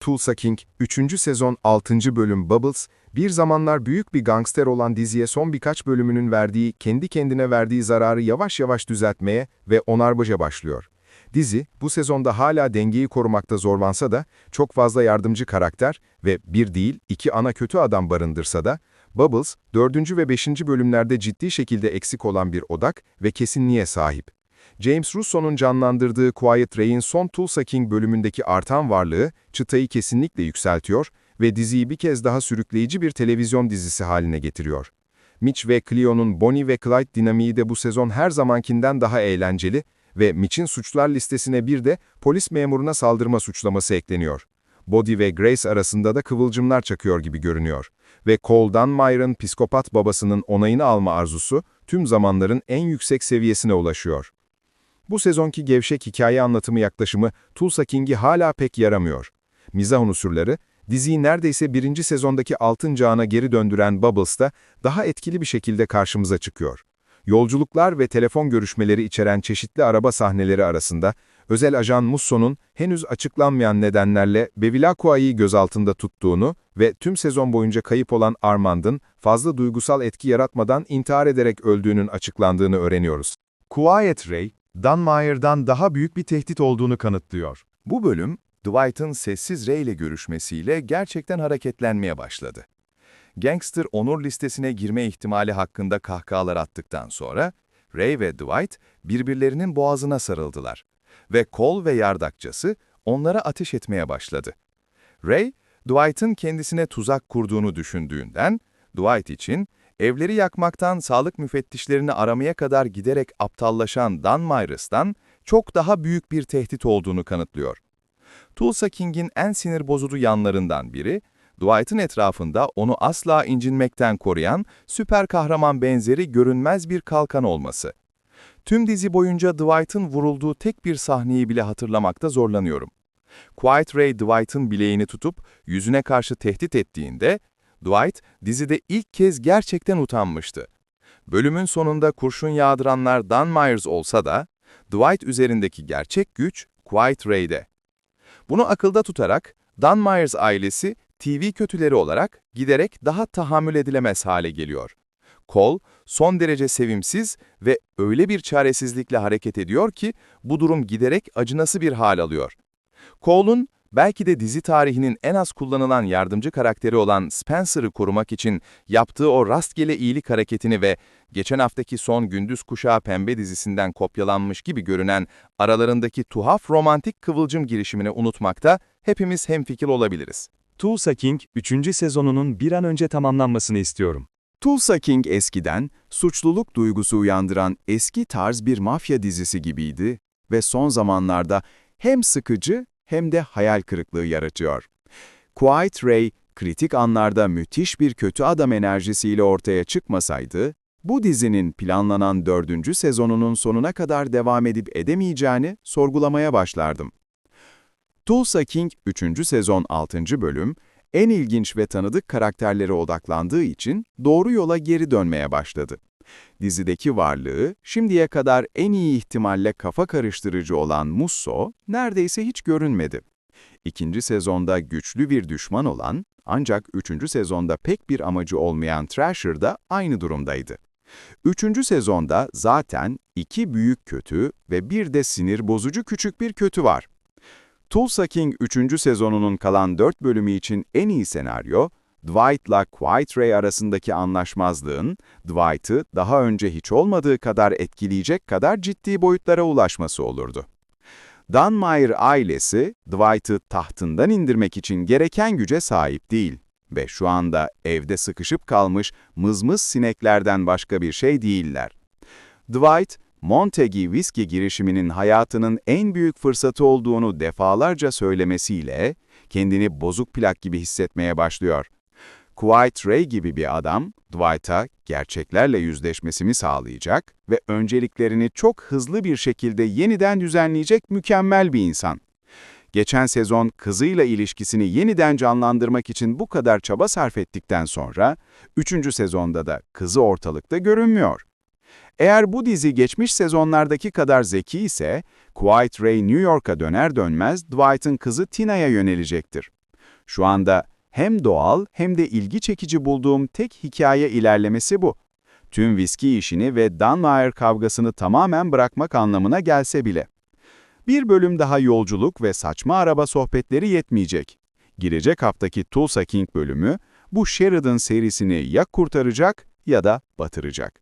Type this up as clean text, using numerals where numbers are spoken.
Tulsa King, 3. sezon 6. bölüm Bubbles, bir zamanlar büyük bir gangster olan diziye son birkaç bölümünün verdiği, kendi kendine verdiği zararı yavaş yavaş düzeltmeye ve onarbaja başlıyor. Dizi, bu sezonda hala dengeyi korumakta zorlansa da, çok fazla yardımcı karakter ve bir değil, iki ana kötü adam barındırsa da, Bubbles, 4. ve 5. bölümlerde ciddi şekilde eksik olan bir odak ve kesinliğe sahip. James Russo'nun canlandırdığı Quiet Ray'in son Tulsa King bölümündeki artan varlığı, çıtayı kesinlikle yükseltiyor ve diziyi bir kez daha sürükleyici bir televizyon dizisi haline getiriyor. Mitch ve Cleo'nun Bonnie ve Clyde dinamiği de bu sezon her zamankinden daha eğlenceli ve Mitch'in suçlar listesine bir de polis memuruna saldırma suçlaması ekleniyor. Body ve Grace arasında da kıvılcımlar çakıyor gibi görünüyor. Ve Cole Dunmire'ın psikopat babasının onayını alma arzusu tüm zamanların en yüksek seviyesine ulaşıyor. Bu sezonki gevşek hikaye anlatımı yaklaşımı Tulsa King'i hala pek yaramıyor. Mizah unsurları, diziyi neredeyse 1. sezondaki altın çağına geri döndüren Bubbles'ta daha etkili bir şekilde karşımıza çıkıyor. Yolculuklar ve telefon görüşmeleri içeren çeşitli araba sahneleri arasında, özel ajan Musso'nun henüz açıklanmayan nedenlerle Bevilacqua'yı gözaltında tuttuğunu ve tüm sezon boyunca kayıp olan Armand'ın fazla duygusal etki yaratmadan intihar ederek öldüğünün açıklandığını öğreniyoruz. Quiet Ray, Dunmire'dan daha büyük bir tehdit olduğunu kanıtlıyor. Bu bölüm, Dwight'ın sessiz Ray ile görüşmesiyle gerçekten hareketlenmeye başladı. Gangster onur listesine girme ihtimali hakkında kahkahalar attıktan sonra, Ray ve Dwight birbirlerinin boğazına sarıldılar ve Cole ve yardakçısı onlara ateş etmeye başladı. Ray, Dwight'ın kendisine tuzak kurduğunu düşündüğünden, Dwight için evleri yakmaktan sağlık müfettişlerini aramaya kadar giderek aptallaşan Dunmire'dan çok daha büyük bir tehdit olduğunu kanıtlıyor. Tulsa King'in en sinir bozucu yanlarından biri, Dwight'ın etrafında onu asla incinmekten koruyan süper kahraman benzeri görünmez bir kalkan olması. Tüm dizi boyunca Dwight'ın vurulduğu tek bir sahneyi bile hatırlamakta zorlanıyorum. Quiet Ray Dwight'ın bileğini tutup yüzüne karşı tehdit ettiğinde, Dwight dizide ilk kez gerçekten utanmıştı. Bölümün sonunda kurşun yağdıranlar Dunmire olsa da, Dwight üzerindeki gerçek güç Quiet Ray'de. Bunu akılda tutarak, Dunmire ailesi TV kötüleri olarak giderek daha tahammül edilemez hale geliyor. Cole, son derece sevimsiz ve öyle bir çaresizlikle hareket ediyor ki bu durum giderek acınası bir hal alıyor. Cole'un belki de dizi tarihinin en az kullanılan yardımcı karakteri olan Spencer'ı korumak için yaptığı o rastgele iyilik hareketini ve geçen haftaki son Gündüz Kuşağı Pembe dizisinden kopyalanmış gibi görünen aralarındaki tuhaf romantik kıvılcım girişimini unutmakta hepimiz hemfikir olabiliriz. Tulsa King, 3. sezonunun bir an önce tamamlanmasını istiyorum. Tulsa King eskiden suçluluk duygusu uyandıran eski tarz bir mafya dizisi gibiydi ve son zamanlarda hem sıkıcı hem de hayal kırıklığı yaratıyor. Quiet Ray, kritik anlarda müthiş bir kötü adam enerjisiyle ortaya çıkmasaydı, bu dizinin planlanan 4. sezonunun sonuna kadar devam edip edemeyeceğini sorgulamaya başlardım. Tulsa King 3. sezon 6. bölüm, en ilginç ve tanıdık karakterlere odaklandığı için doğru yola geri dönmeye başladı. Dizideki varlığı, şimdiye kadar en iyi ihtimalle kafa karıştırıcı olan Musso, neredeyse hiç görünmedi. 2. sezonda güçlü bir düşman olan, ancak 3. sezonda pek bir amacı olmayan Thrasher da aynı durumdaydı. 3. sezonda zaten 2 büyük kötü ve bir de sinir bozucu küçük bir kötü var. Tulsa King 3. sezonunun kalan 4 bölümü için en iyi senaryo, Dwight'la Quiet Ray arasındaki anlaşmazlığın, Dwight'ı daha önce hiç olmadığı kadar etkileyecek kadar ciddi boyutlara ulaşması olurdu. Dunmire ailesi, Dwight'ı tahtından indirmek için gereken güce sahip değil ve şu anda evde sıkışıp kalmış mızmız sineklerden başka bir şey değiller. Dwight, Montague Whiskey girişiminin hayatının en büyük fırsatı olduğunu defalarca söylemesiyle kendini bozuk plak gibi hissetmeye başlıyor. Quiet Ray gibi bir adam, Dwight'a gerçeklerle yüzleşmesini sağlayacak ve önceliklerini çok hızlı bir şekilde yeniden düzenleyecek mükemmel bir insan. Geçen sezon kızıyla ilişkisini yeniden canlandırmak için bu kadar çaba sarf ettikten sonra, 3. sezonda da kızı ortalıkta görünmüyor. Eğer bu dizi geçmiş sezonlardaki kadar zeki ise, Quiet Ray New York'a döner dönmez Dwight'ın kızı Tina'ya yönelecektir. Şu anda hem doğal hem de ilgi çekici bulduğum tek hikaye ilerlemesi bu. Tüm viski işini ve Dunmire kavgasını tamamen bırakmak anlamına gelse bile. Bir bölüm daha yolculuk ve saçma araba sohbetleri yetmeyecek. Girecek haftaki Tulsa King bölümü bu Sheridan serisini ya kurtaracak ya da batıracak.